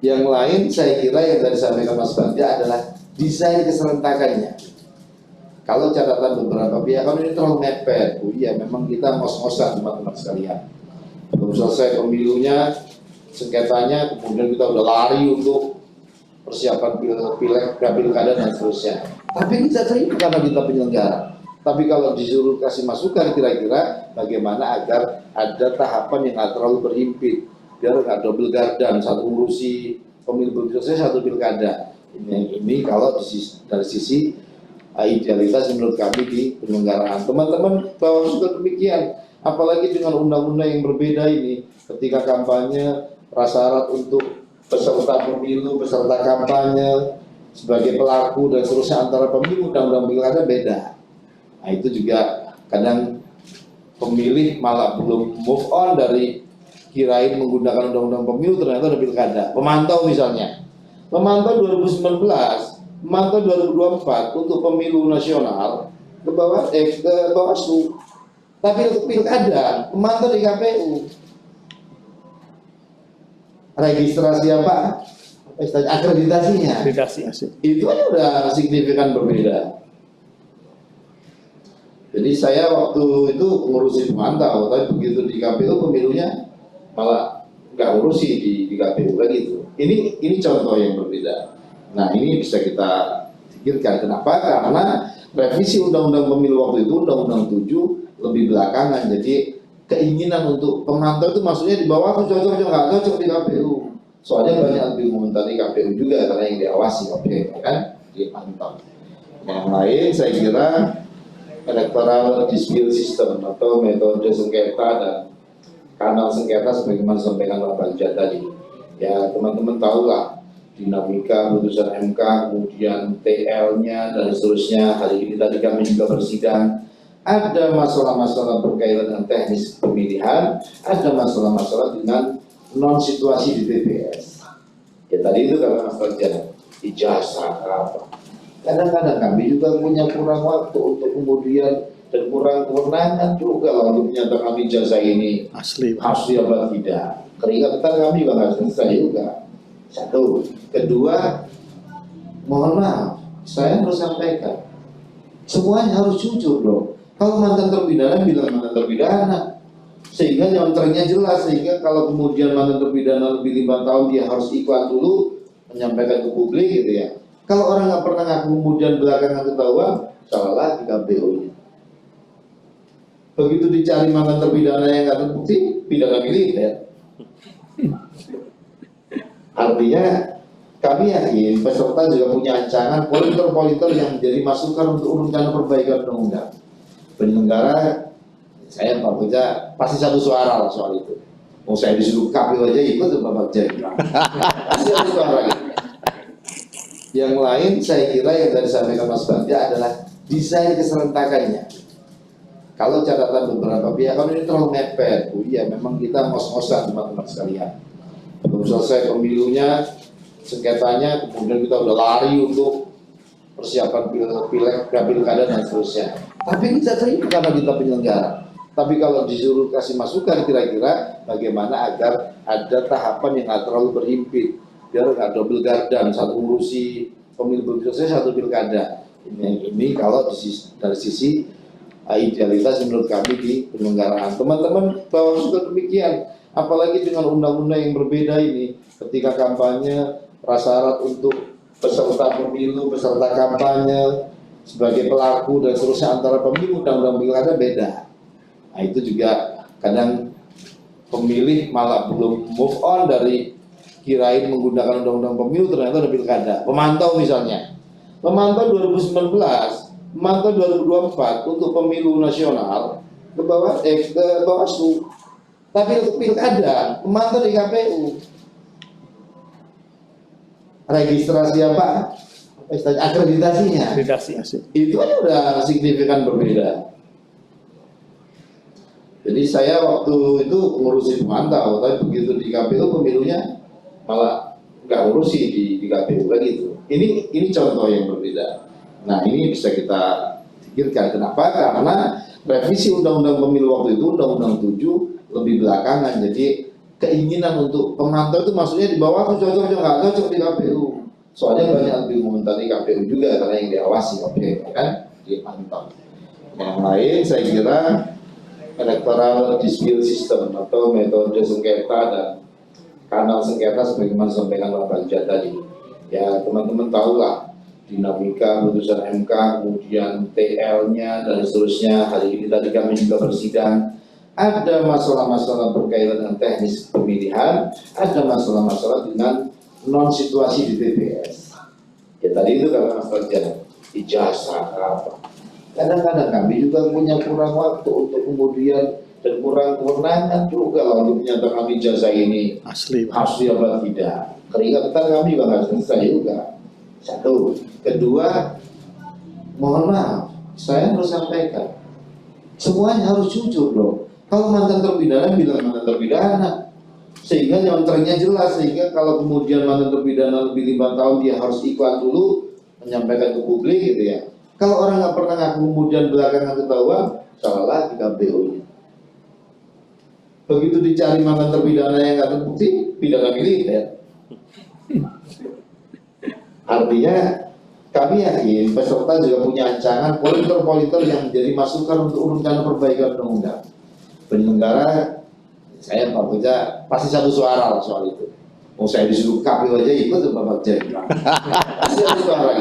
Yang lain saya kira yang tadi disampaikan Mas Bagja adalah desain keserentakannya. Kalau catatan beberapa pihak kan ini terlalu mepet. Oh iya, memang kita ngos-ngosan teman-teman sekalian. Belum selesai pemilunya, sengketanya, kemudian kita udah lari untuk persiapan pilkada dan seterusnya. Tapi kita terima karena kita penyelenggara. Tapi kalau disuruh kasih masukan kira-kira bagaimana agar ada tahapan yang nggak terlalu berhimpit, biar nggak double gardan, satu ngurusi pemilu selesai satu pilkada. Ini kalau dari sisi idealitas menurut kami di penyelenggaraan. Teman-teman bahwa juga demikian, apalagi dengan undang-undang yang berbeda ini, ketika kampanye prasyarat untuk peserta pemilu, peserta kampanye sebagai pelaku dan seterusnya antara pemilu dan undang-undang pilkada beda. Nah itu juga kadang pemilih malah belum move on dari kirain menggunakan undang-undang pemilu ternyata ada pilkada. Pemantau misalnya, pemantau 2019, pemantau 2024 untuk pemilu nasional ke Bawaslu, tapi untuk pilkada pemantau di KPU. Registrasi apa? Akreditasinya. Itu kan udah signifikan berbeda. Jadi saya waktu itu ngurusin pemantau, tapi begitu di KPU pemilunya malah nggak ngurusi di KPU lagi itu. Ini contoh yang berbeda. Nah ini bisa kita pikirkan. Kenapa? Karena revisi undang-undang pemilu waktu itu undang-undang 7 lebih belakangan. Jadi keinginan untuk pemantau itu maksudnya di bawah cocok nggak cocok di KPU. Soalnya banyak lebih mengomentari KPU juga karena yang diawasi kan dipantau. Yang lain saya kira electoral dispute system atau metode sengketa dan kanal sengketa sebagaimana disampaikan Pak Bagja tadi. Ya teman-teman tahulah dinamika putusan MK, kemudian TL-nya dan seterusnya. Hari ini tadi kami juga bersidang. Ada masalah-masalah berkaitan dengan teknis pemilihan, ada masalah-masalah dengan non situasi di TPS. Ya tadi itu kata Mas Bagja, ijazah apa. Kadang-kadang kami juga punya kurang waktu untuk kemudian dan kurang kewenangan juga lah untuk menyatakan ijazah ini asli apa tidak. Keringatan kami juga nggak selesai juga. Satu, kedua, mohon maaf, saya harus sampaikan, semuanya harus jujur dong. Kalau mantan terpidana bilang mantan terpidana, sehingga nyontrengnya jelas, sehingga kalau kemudian mantan terpidana lebih 5 tahun dia harus iklan dulu menyampaikan ke publik gitu ya. Kalau orang nggak pernah ngaku kemudian belakangan ketahuan, salah lagi KPU-nya. Begitu dicari mantan terpidana yang nggak terbukti, pidana militer. Artinya kami yakin peserta juga punya ancaman pointer-pointer yang menjadi masukan untuk rencana perbaikan undang-undang. Penyelenggara, saya Pak Bagja pasti satu suara lah soal itu. Mau saya disuruh KPU aja ikut Pak Bagja bilang. Pasti satu suara gitu. Yang lain saya kira yang tadi disampaikan Mas Bagja adalah desain keserentakannya. Kalau catatan beberapa pihak kan ini terlalu mepet. Oh iya, memang kita ngos-ngosan teman-teman sekalian. Belum selesai pemilunya, sengketanya, kemudian kita udah lari untuk persiapan pilkada dan seterusnya. Tapi kita terima karena kita penyelenggara. Tapi kalau disuruh kasih masukan kira-kira bagaimana agar ada tahapan yang nggak terlalu berhimpit, biar nggak double gardan, satu ngurusi pemilu selesai satu pilkada. Ini kalau dari sisi idealitas menurut kami di penyelenggaraan. Teman-teman bahwa juga demikian, apalagi dengan undang-undang yang berbeda ini, ketika kampanye prasyarat untuk peserta pemilu, peserta kampanye sebagai pelaku dan seterusnya antara pemilu dan undang-undang pilkada beda. Nah itu juga kadang pemilih malah belum move on dari kirain menggunakan undang-undang pemilu ternyata ada pilkada. Pemantau misalnya, pemantau 2019, pemantau 2024 untuk pemilu nasional ke Bawaslu, tapi untuk pilkada pemantau di KPU. Registrasi apa? Akreditasinya. Itu kan udah signifikan berbeda. Jadi saya waktu itu ngurusin pemantau, tapi begitu di KPU pemilunya malah nggak ngurusi di KPU lagi itu. Ini contoh yang berbeda. Nah ini bisa kita pikirkan. Kenapa? Karena revisi undang-undang pemilu waktu itu undang-undang 7 lebih belakangan. Jadi keinginan untuk pemantau itu maksudnya di bawah itu cocok nggak cocok di KPU. Soalnya banyak lebih mengomentari KPU juga karena yang diawasi KPU kan dipantau. Yang lain saya kira electoral dispute system atau metode sengketa dan kanal sengketa sebagaimana disampaikan Pak Bagja tadi. Ya teman-teman tahulah dinamika putusan MK, kemudian TL-nya dan seterusnya. Hari ini tadi kami juga bersidang. Ada masalah-masalah berkaitan dengan teknis pemilihan, ada masalah-masalah dengan non situasi di TPS. Ya tadi itu karena Mas Bagja ijazah apa. Kadang-kadang kami juga punya kurang waktu untuk kemudian dan kurang kewenangan juga lah untuk menyatakan ijazah ini asli apa tidak. Keringatan kami juga nggak selesai juga. Satu, kedua, mohon maaf, saya harus sampaikan, semuanya harus jujur loh. Kalau mantan terpidana bilang mantan terpidana, sehingga nyontrengnya jelas, sehingga kalau kemudian mantan terpidana lebih 5 tahun dia harus iklan dulu menyampaikan ke publik gitu ya. Kalau orang nggak pernah ngaku kemudian belakangan ketahuan, salah lagi KPU-nya. Begitu dicari mantan terpidana yang nggak terbukti, pidana militer. Artinya kami yakin peserta juga punya ancaman pointer-pointer yang menjadi masukan untuk rencana perbaikan undang-undang. Penyelenggara, saya Pak Bagja pasti satu suara soal itu. Mau saya disuruh KPU aja ikut tuh Pak Bagja. Pasti satu suara.